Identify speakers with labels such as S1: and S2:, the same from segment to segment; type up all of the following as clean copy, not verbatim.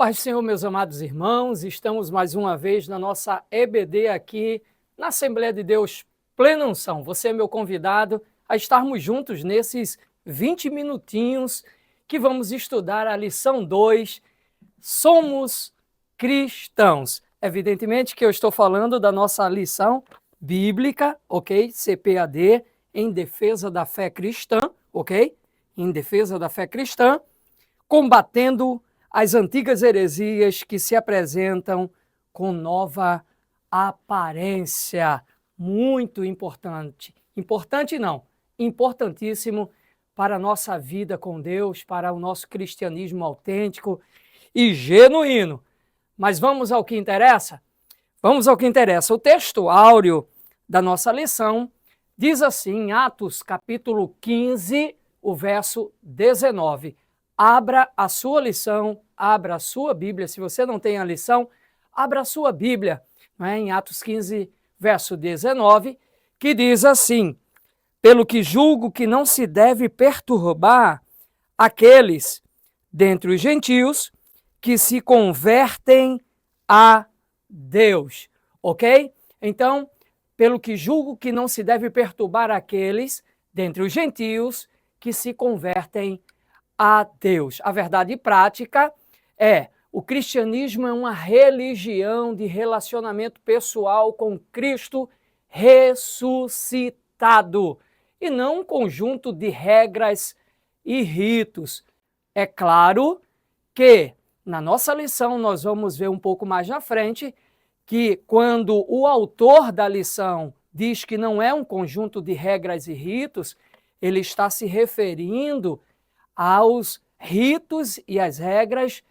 S1: paz do Senhor, meus amados irmãos, estamos mais uma vez na nossa EBD aqui na Assembleia de Deus Plena Unção. Você é meu convidado a estarmos juntos nesses 20 minutinhos que vamos estudar a lição 2, Somos Cristãos. Evidentemente que eu estou falando da nossa lição bíblica, ok? CPAD, em defesa da fé cristã, ok? Em defesa da fé cristã, combatendo as antigas heresias que se apresentam com nova aparência. Muito importante. Importante não, importantíssimo para a nossa vida com Deus, para o nosso cristianismo autêntico e genuíno. Mas vamos ao que interessa? Vamos ao que interessa. O texto áureo da nossa lição diz assim, em Atos capítulo 15, o verso 19. Abra a sua lição, abra a sua Bíblia. Se você não tem a lição, abra a sua Bíblia, não é? Em Atos 15, verso 19, que diz assim: pelo que julgo que não se deve perturbar aqueles dentre os gentios que se convertem a Deus, ok? Então, pelo que julgo que não se deve perturbar aqueles dentre os gentios que se convertem a Deus. A verdade prática é: o cristianismo é uma religião de relacionamento pessoal com Cristo ressuscitado e não um conjunto de regras e ritos. É claro que na nossa lição nós vamos ver um pouco mais na frente que quando o autor da lição diz que não é um conjunto de regras e ritos, ele está se referindo aos ritos e às regras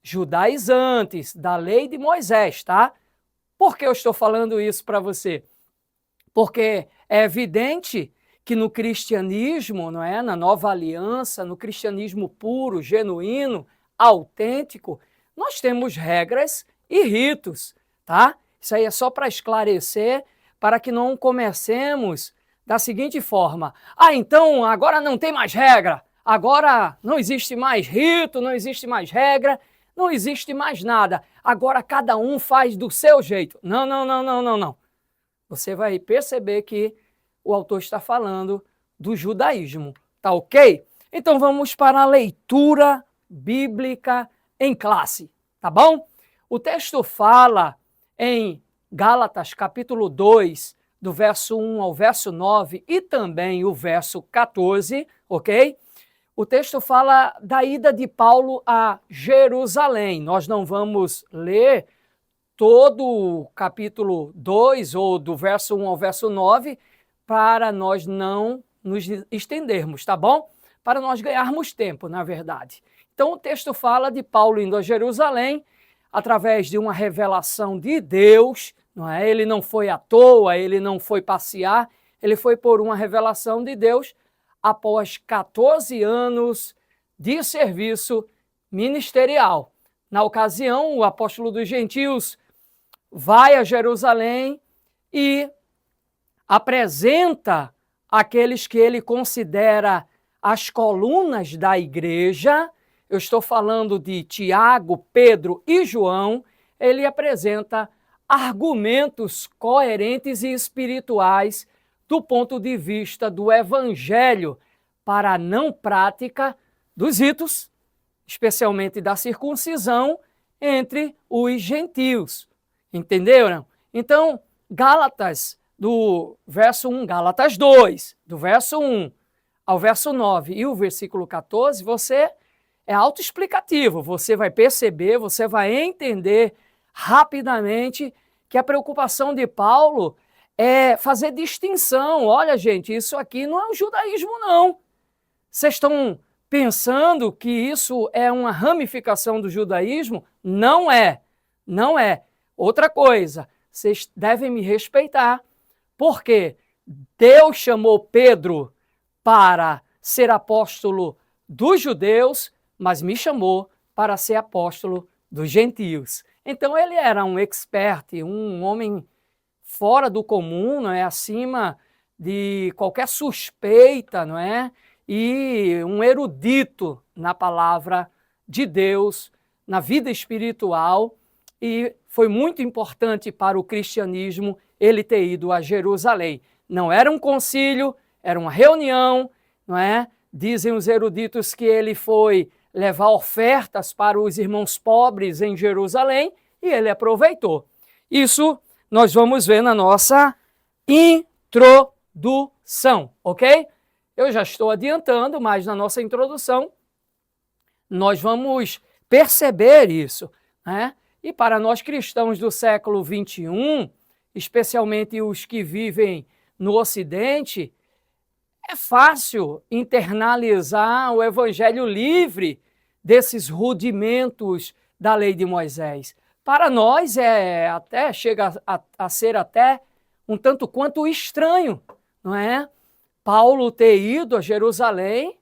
S1: judaizantes da lei de Moisés, tá? Por que eu estou falando isso para você? Porque é evidente que no cristianismo, não é? Na nova aliança, no cristianismo puro, genuíno, autêntico, nós temos regras e ritos, tá? Isso aí é só para esclarecer, para que não comecemos da seguinte forma: então agora não tem mais regra, agora não existe mais rito, não existe mais regra, não existe mais nada, agora cada um faz do seu jeito. Não, não, não, não, não, não. Você vai perceber que o autor está falando do judaísmo, tá ok? Então vamos para a leitura bíblica em classe, tá bom? O texto fala em Gálatas capítulo 2, do verso 1 ao verso 9 e também o verso 14, ok? O texto fala da ida de Paulo a Jerusalém. Nós não vamos ler todo o capítulo 2 ou do verso 1 ao verso 9 para nós não nos estendermos, tá bom? Para nós ganharmos tempo, na verdade. Então o texto fala de Paulo indo a Jerusalém através de uma revelação de Deus, não é? Ele não foi à toa, ele não foi passear, ele foi por uma revelação de Deus após 14 anos de serviço ministerial. Na ocasião, o apóstolo dos gentios vai a Jerusalém e apresenta aqueles que ele considera as colunas da igreja. Eu estou falando de Tiago, Pedro e João. Ele apresenta argumentos coerentes e espirituais do ponto de vista do evangelho para a não prática dos ritos, especialmente da circuncisão, entre os gentios. Entenderam? Então, Gálatas, do verso 1, Gálatas 2, do verso 1 ao verso 9 e o versículo 14, você é autoexplicativo, você vai perceber, você vai entender rapidamente que a preocupação de Paulo é fazer distinção. Olha, gente, isso aqui não é um judaísmo, não. Vocês estão pensando que isso é uma ramificação do judaísmo? Não é, não é. Outra coisa, vocês devem me respeitar, porque Deus chamou Pedro para ser apóstolo dos judeus, mas me chamou para ser apóstolo dos gentios. Então ele era um expert, um homem fora do comum, não é? Acima de qualquer suspeita, não é? E um erudito na palavra de Deus, na vida espiritual, e foi muito importante para o cristianismo ele ter ido a Jerusalém. Não era um concílio, era uma reunião, não é? Dizem os eruditos que ele foi levar ofertas para os irmãos pobres em Jerusalém e ele aproveitou. Isso nós vamos ver na nossa introdução, ok? Eu já estou adiantando, mas na nossa introdução nós vamos perceber isso, né? E para nós cristãos do século XXI, especialmente os que vivem no Ocidente, é fácil internalizar o evangelho livre desses rudimentos da lei de Moisés. Para nós chega a ser até um tanto quanto estranho, não é? Paulo ter ido a Jerusalém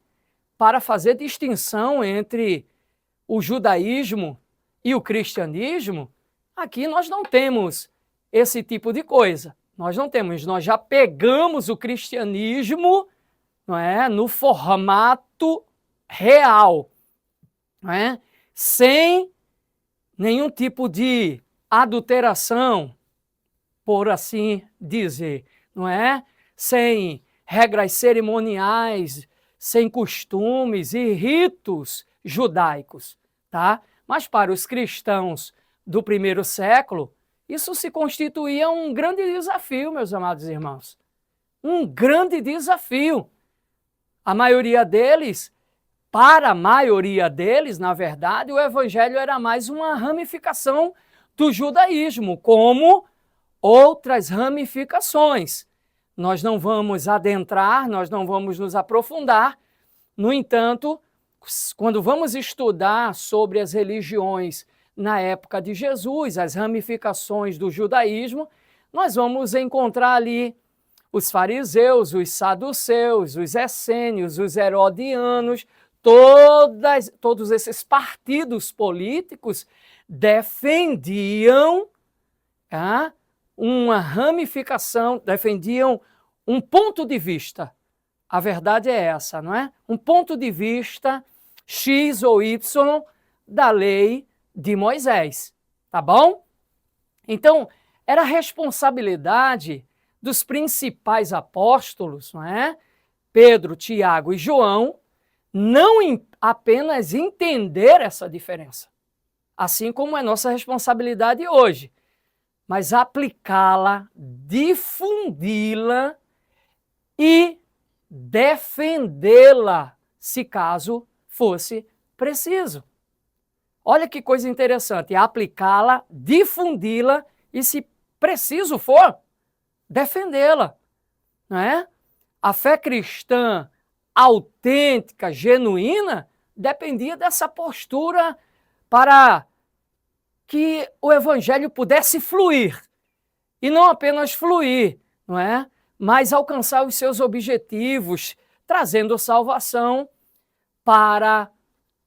S1: para fazer distinção entre o judaísmo e o cristianismo. Aqui nós não temos esse tipo de coisa. Nós não temos, nós já pegamos o cristianismo, não é, no formato real, não é? Sem nenhum tipo de adulteração, por assim dizer, não é? Sem regras cerimoniais, sem costumes e ritos judaicos, tá? Mas para os cristãos do primeiro século, isso se constituía um grande desafio, meus amados irmãos. Um grande desafio. Para a maioria deles, na verdade, o evangelho era mais uma ramificação do judaísmo, como outras ramificações. Nós não vamos adentrar, nós não vamos nos aprofundar. No entanto, quando vamos estudar sobre as religiões na época de Jesus, as ramificações do judaísmo, nós vamos encontrar ali os fariseus, os saduceus, os essênios, os herodianos, todos esses partidos políticos defendiam uma ramificação, defendiam um ponto de vista. A verdade é essa, não é? Um ponto de vista X ou Y da lei de Moisés, tá bom? Então, era responsabilidade dos principais apóstolos, não é? Pedro, Tiago e João, não apenas entender essa diferença, assim como é nossa responsabilidade hoje, mas aplicá-la, difundi-la e defendê-la, se caso fosse preciso. Olha que coisa interessante, aplicá-la, difundi-la e, se preciso for, defendê-la, não é? A fé cristã autêntica, genuína, dependia dessa postura para que o evangelho pudesse fluir, e não apenas fluir, não é? Mas alcançar os seus objetivos, trazendo salvação para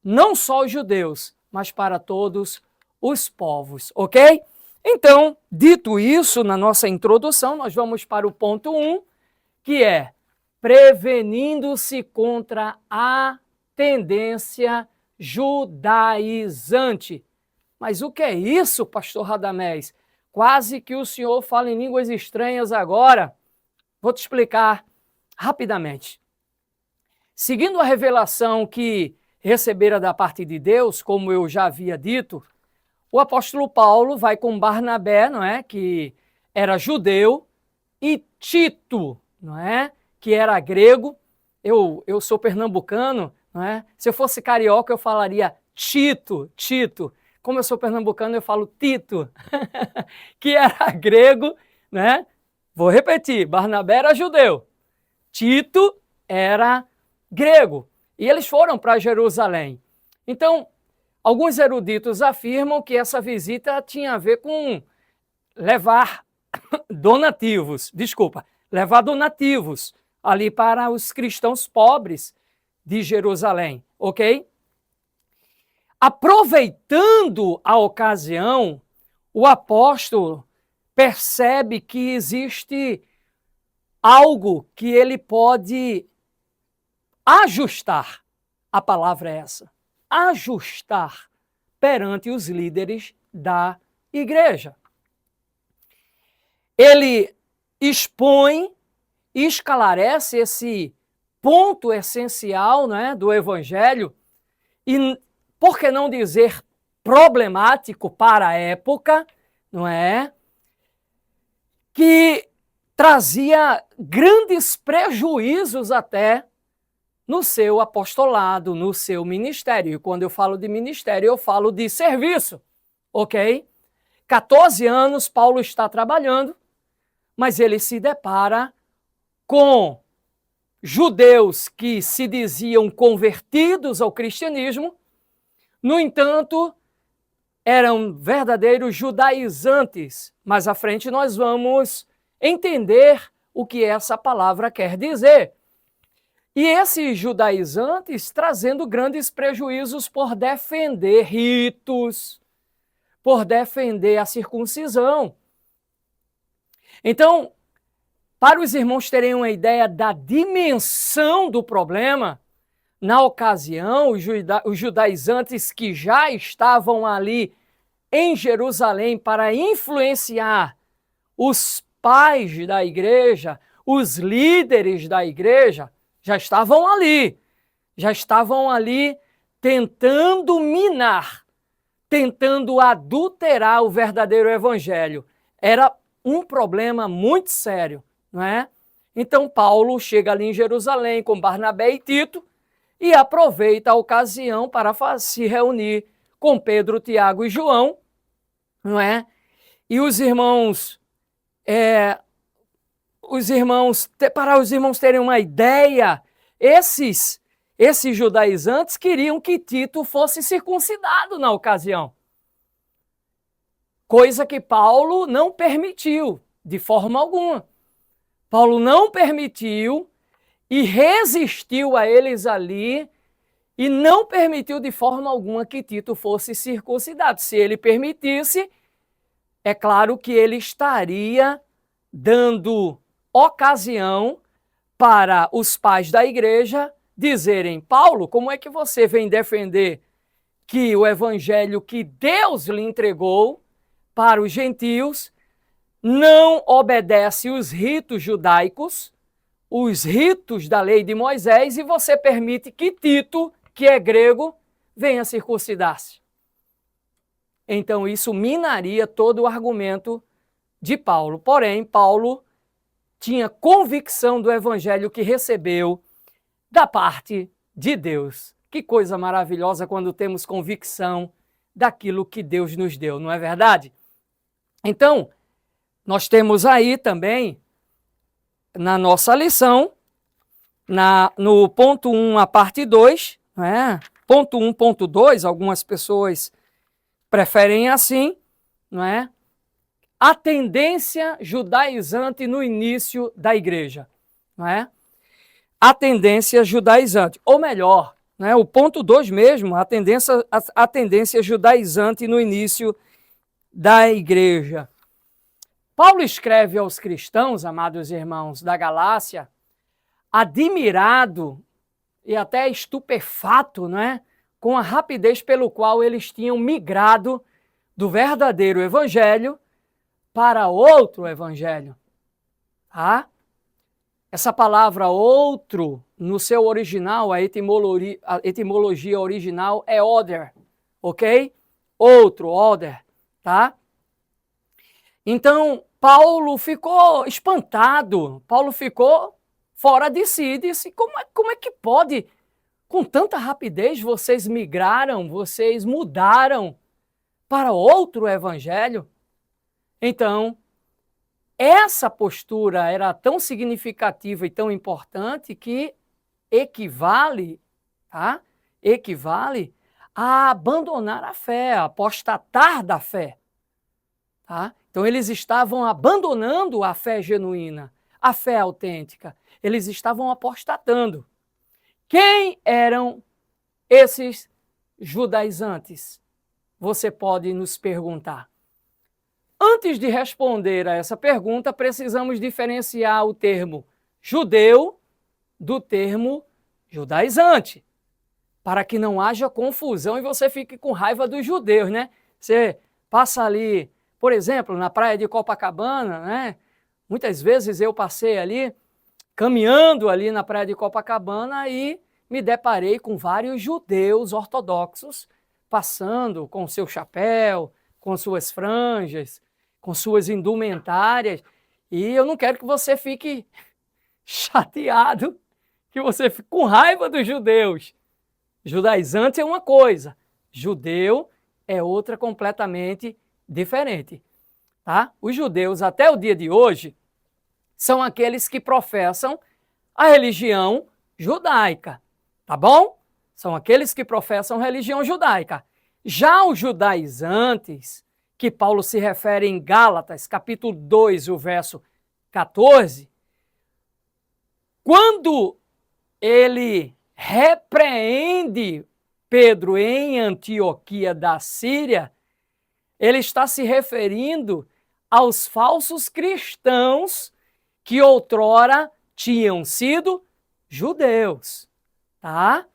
S1: não só os judeus, mas para todos os povos, ok? Então, dito isso, na nossa introdução, nós vamos para o ponto 1, que é prevenindo-se contra a tendência judaizante. Mas o que é isso, pastor Radamés? Quase que o senhor fala em línguas estranhas agora. Vou te explicar rapidamente. Seguindo a revelação que recebera da parte de Deus, como eu já havia dito, o apóstolo Paulo vai com Barnabé, não é, que era judeu, e Tito, não é, que era grego. Eu sou pernambucano, não é? Se eu fosse carioca eu falaria Tito. Como eu sou pernambucano eu falo Tito, que era grego, né? Vou repetir, Barnabé era judeu, Tito era grego, e eles foram para Jerusalém. Então, alguns eruditos afirmam que essa visita tinha a ver com levar donativos ali para os cristãos pobres de Jerusalém, ok? Aproveitando a ocasião, o apóstolo percebe que existe algo que ele pode ajustar. A palavra é essa, ajustar perante os líderes da igreja. Ele expõe, esclarece esse ponto essencial, né, do Evangelho e, por que não dizer, problemático para a época, não é? Que trazia grandes prejuízos até no seu apostolado, no seu ministério. E quando eu falo de ministério, eu falo de serviço, ok? 14 anos Paulo está trabalhando, mas ele se depara com judeus que se diziam convertidos ao cristianismo, no entanto, eram verdadeiros judaizantes. Mais à frente nós vamos entender o que essa palavra quer dizer. E esses judaizantes trazendo grandes prejuízos por defender ritos, por defender a circuncisão. Então, para os irmãos terem uma ideia da dimensão do problema, na ocasião, os judaizantes que já estavam ali em Jerusalém para influenciar os pais da igreja, os líderes da igreja, já estavam ali tentando minar, tentando adulterar o verdadeiro evangelho. Era um problema muito sério, não é? Então Paulo chega ali em Jerusalém com Barnabé e Tito e aproveita a ocasião para se reunir com Pedro, Tiago e João, não é? E os irmãos, para os irmãos terem uma ideia, esses judaizantes queriam que Tito fosse circuncidado na ocasião. Coisa que Paulo não permitiu, de forma alguma. Paulo não permitiu e resistiu a eles ali e não permitiu de forma alguma que Tito fosse circuncidado. Se ele permitisse, é claro que ele estaria dando ocasião para os pais da igreja dizerem: Paulo, como é que você vem defender que o evangelho que Deus lhe entregou para os gentios não obedece os ritos judaicos, os ritos da lei de Moisés, e você permite que Tito, que é grego, venha circuncidar-se? Então isso minaria todo o argumento de Paulo. Porém, Paulo tinha convicção do evangelho que recebeu da parte de Deus. Que coisa maravilhosa quando temos convicção daquilo que Deus nos deu, não é verdade? Então, nós temos aí também, na nossa lição, no ponto 1, a parte 2, né? Ponto 1, ponto 2, algumas pessoas preferem assim, não é? A tendência judaizante no início da igreja, não é? A tendência judaizante, ou melhor, né? O ponto 2 mesmo, a tendência judaizante no início da igreja. Paulo escreve aos cristãos, amados irmãos da Galácia, admirado e até estupefato, né, com a rapidez pelo qual eles tinham migrado do verdadeiro evangelho para outro evangelho. Tá? Essa palavra outro, no seu original, a etimologia original é other, ok? Outro, other, tá? Então, Paulo ficou espantado, Paulo ficou fora de si, disse: como é que pode, com tanta rapidez, vocês migraram, vocês mudaram para outro evangelho? Então, essa postura era tão significativa e tão importante que equivale, tá? Equivale a abandonar a fé, a apostatar da fé. Tá? Então, eles estavam abandonando a fé genuína, a fé autêntica. Eles estavam apostatando. Quem eram esses judaizantes? Você pode nos perguntar. Antes de responder a essa pergunta, precisamos diferenciar o termo judeu do termo judaizante. para que não haja confusão e você fique com raiva dos judeus, né? Você passa ali, por exemplo, na praia de Copacabana, né? Muitas vezes eu passei ali, caminhando ali na praia de Copacabana e me deparei com vários judeus ortodoxos passando com seu chapéu, com suas franjas, com suas indumentárias. E eu não quero que você fique chateado, que você fique com raiva dos judeus. Judaizante é uma coisa, judeu é outra completamente diferente. Tá? Os judeus, até o dia de hoje, são aqueles que professam a religião judaica, tá bom? São aqueles que professam a religião judaica. Já os judaizantes, que Paulo se refere em Gálatas, capítulo 2, o verso 14, quando ele repreende Pedro em Antioquia da Síria, ele está se referindo aos falsos cristãos que outrora tinham sido judeus, tá?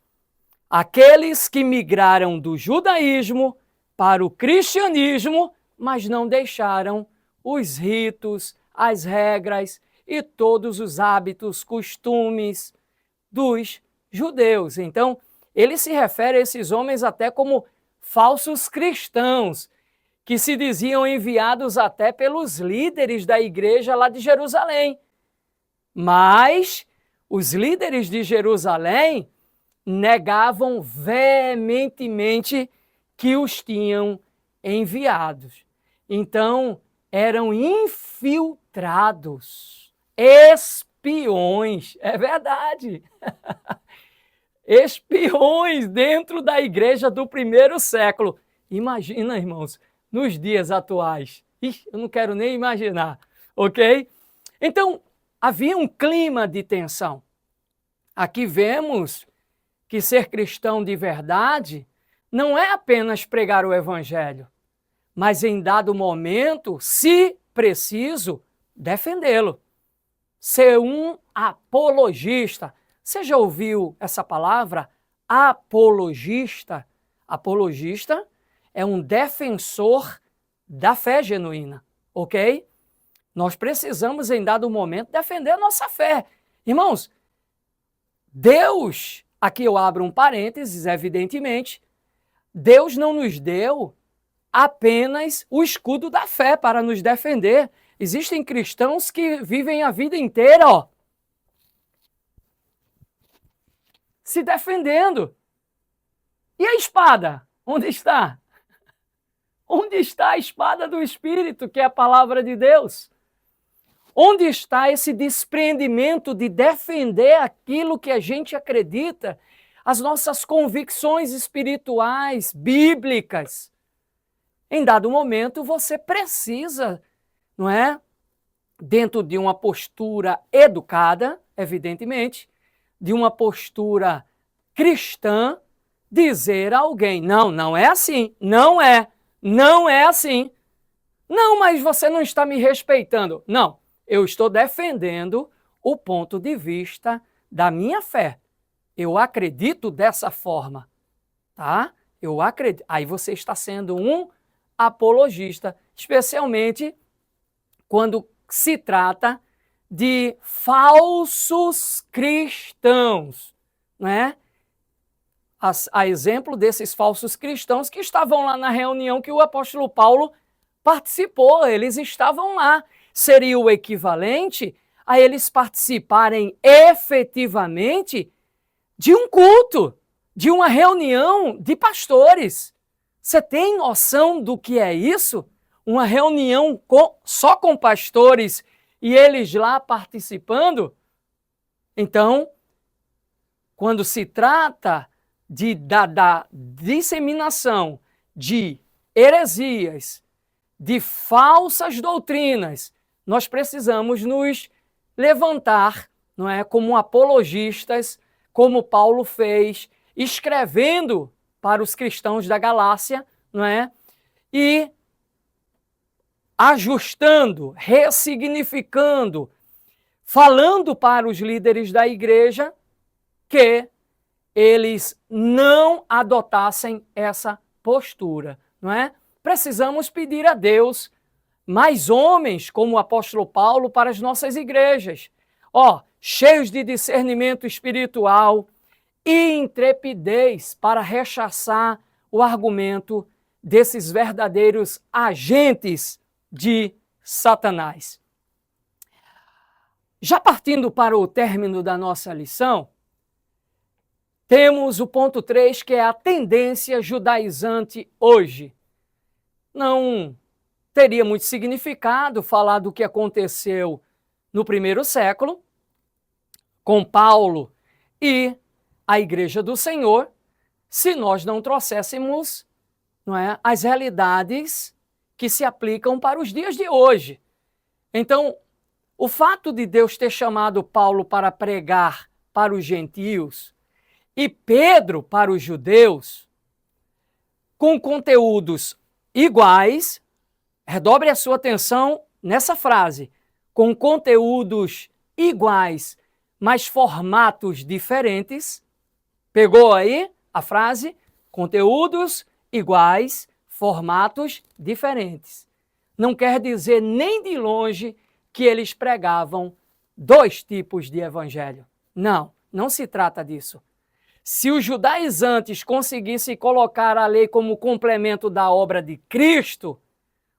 S1: Aqueles que migraram do judaísmo para o cristianismo, mas não deixaram os ritos, as regras e todos os hábitos, costumes dos judeus. Então, ele se refere a esses homens até como falsos cristãos, que se diziam enviados até pelos líderes da igreja lá de Jerusalém. Mas os líderes de Jerusalém negavam veementemente que os tinham enviados. Então, eram infiltrados, espiões, é verdade. Espiões dentro da igreja do primeiro século. Imagina, irmãos, nos dias atuais. Ixi, eu não quero nem imaginar, ok? Então, havia um clima de tensão. Aqui vemos que ser cristão de verdade não é apenas pregar o evangelho, mas em dado momento, se preciso, defendê-lo. Ser um apologista. Você já ouviu essa palavra? Apologista. Apologista é um defensor da fé genuína, ok? Nós precisamos, em dado momento, defender a nossa fé. Irmãos, Deus, aqui eu abro um parênteses, evidentemente, Deus não nos deu apenas o escudo da fé para nos defender. Existem cristãos que vivem a vida inteira, se defendendo. E a espada? Onde está? Onde está a espada do Espírito, que é a palavra de Deus? Onde está esse desprendimento de defender aquilo que a gente acredita, as nossas convicções espirituais, bíblicas? Em dado momento, você precisa, não é? Dentro de uma postura educada, evidentemente, de uma postura cristã, dizer a alguém, não, não é assim, não é assim. Não, mas você não está me respeitando. Não, eu estou defendendo o ponto de vista da minha fé. Eu acredito dessa forma, tá? Eu acredito. Aí você está sendo um apologista, especialmente quando se trata de falsos cristãos, né? A exemplo desses falsos cristãos que estavam lá na reunião que o apóstolo Paulo participou, eles estavam lá. Seria o equivalente a eles participarem efetivamente de um culto, de uma reunião de pastores. Você tem noção do que é isso? Uma reunião só com pastores e eles lá participando? Então, quando se trata da disseminação de heresias, de falsas doutrinas, nós precisamos nos levantar, não é, como apologistas, como Paulo fez, escrevendo para os cristãos da Galácia, não é? E ajustando, ressignificando, falando para os líderes da igreja que eles não adotassem essa postura, não é? Precisamos pedir a Deus mais homens como o apóstolo Paulo para as nossas igrejas, cheios de discernimento espiritual e intrepidez para rechaçar o argumento desses verdadeiros agentes de Satanás. Já partindo para o término da nossa lição, temos o ponto 3, que é a tendência judaizante hoje. Não teria muito significado falar do que aconteceu no primeiro século, com Paulo e a Igreja do Senhor, se nós não trouxéssemos, não é, as realidades que se aplicam para os dias de hoje. Então, o fato de Deus ter chamado Paulo para pregar para os gentios e Pedro para os judeus, com conteúdos iguais, redobre a sua atenção nessa frase, com conteúdos iguais, mas formatos diferentes. Pegou aí a frase? Conteúdos iguais, formatos diferentes. Não quer dizer nem de longe que eles pregavam dois tipos de evangelho. Não, não se trata disso. Se os judaizantes conseguissem colocar a lei como complemento da obra de Cristo,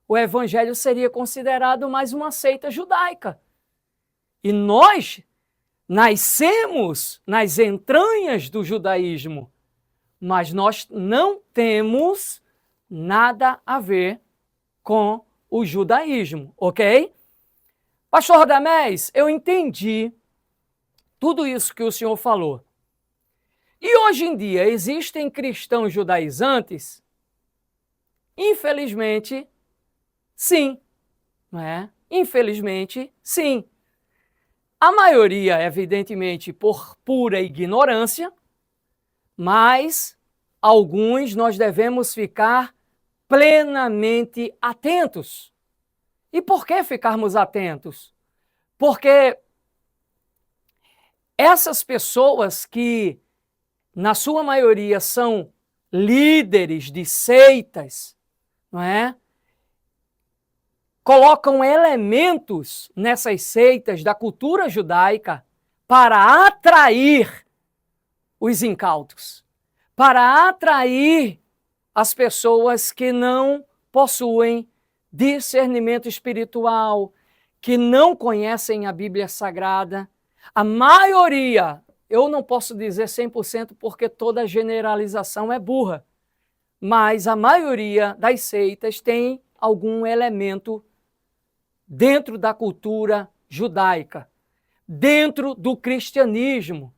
S1: o evangelho seria considerado mais uma seita judaica. E nós nascemos nas entranhas do judaísmo, mas nós não temos nada a ver com o judaísmo, ok? Pastor Radamés, eu entendi tudo isso que o senhor falou. E hoje em dia existem cristãos judaizantes? Infelizmente, sim. Não é? Infelizmente, sim. A maioria, evidentemente, por pura ignorância, mas alguns nós devemos ficar plenamente atentos. E por que ficarmos atentos? Porque essas pessoas que, na sua maioria, são líderes de seitas, não é? Colocam elementos nessas seitas da cultura judaica para atrair os incautos, para atrair as pessoas que não possuem discernimento espiritual, que não conhecem a Bíblia Sagrada. A maioria, eu não posso dizer 100% porque toda generalização é burra, mas a maioria das seitas tem algum elemento dentro da cultura judaica, dentro do cristianismo.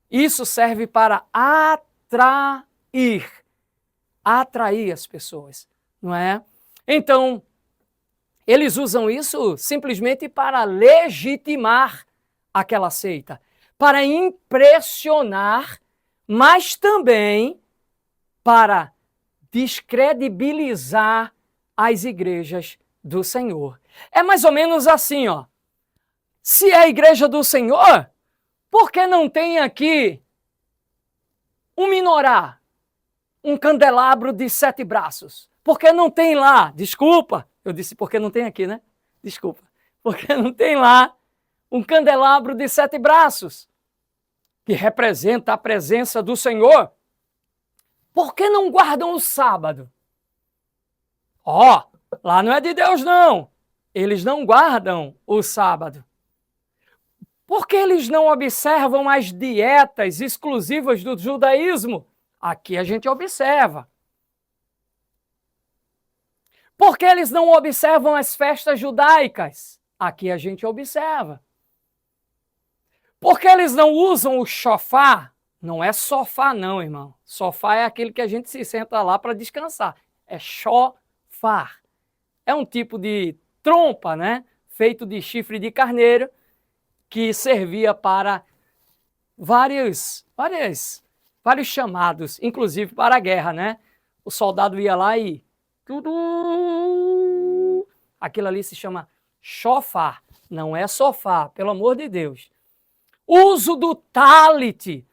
S1: Isso serve para atrair as pessoas, não é? Então, eles usam isso simplesmente para legitimar aquela seita, para impressionar, mas também para descredibilizar as igrejas do Senhor. É mais ou menos assim, ó. Se é a igreja do Senhor, por que não tem aqui um menorá, um candelabro de 7 braços? Por que não tem lá? Desculpa, eu disse porque não tem aqui, né? Desculpa. Porque não tem lá um candelabro de 7 braços, que representa a presença do Senhor? Por que não guardam o sábado? Lá não é de Deus, não. Eles não guardam o sábado. Por que eles não observam as dietas exclusivas do judaísmo? Aqui a gente observa. Por que eles não observam as festas judaicas? Aqui a gente observa. Por que eles não usam o shofar? Não é sofá não, irmão. Sofá é aquele que a gente se senta lá para descansar. É shofar. É um tipo de trompa, né? Feito de chifre de carneiro, que servia para vários chamados, inclusive para a guerra, né? O soldado ia lá e... Aquilo ali se chama shofar, não é sofá, pelo amor de Deus. Uso do talit.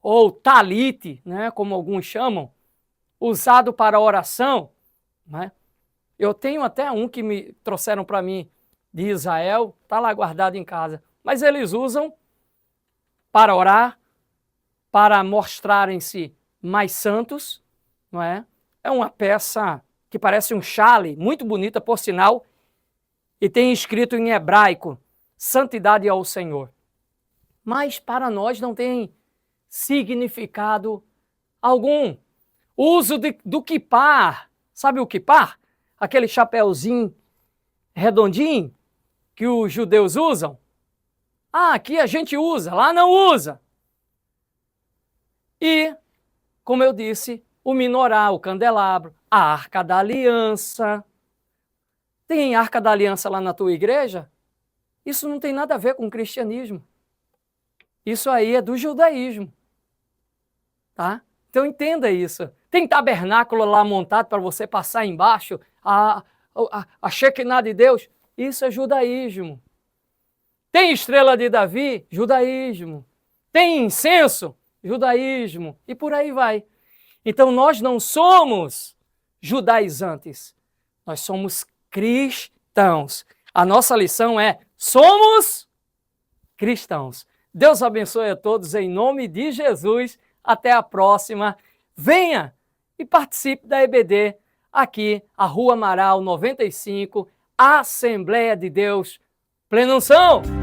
S1: ou talite, né, como alguns chamam, usado para oração, né? Eu tenho até um que me trouxeram para mim de Israel, está lá guardado em casa, mas eles usam para orar, para mostrarem-se mais santos, não é? É uma peça que parece um chale, muito bonita, por sinal, e tem escrito em hebraico, santidade ao Senhor. Mas para nós não tem significado algum. O uso do quipar, sabe o quipar? Aquele chapéuzinho redondinho que os judeus usam. Ah, aqui a gente usa, lá não usa. E, como eu disse, o menorá, o candelabro, a Arca da Aliança. Tem Arca da Aliança lá na tua igreja? Isso não tem nada a ver com o cristianismo. Isso aí é do judaísmo. Tá? Então entenda isso. Tem tabernáculo lá montado para você passar embaixo, a Shekinah de Deus, isso é judaísmo. Tem estrela de Davi, judaísmo. Tem incenso, judaísmo. E por aí vai. Então nós não somos judaizantes, nós somos cristãos. A nossa lição é: somos cristãos. Deus abençoe a todos em nome de Jesus. Até a próxima. Venha e participe da EBD aqui, a Rua Amaral 95, Assembleia de Deus, Plena Unção.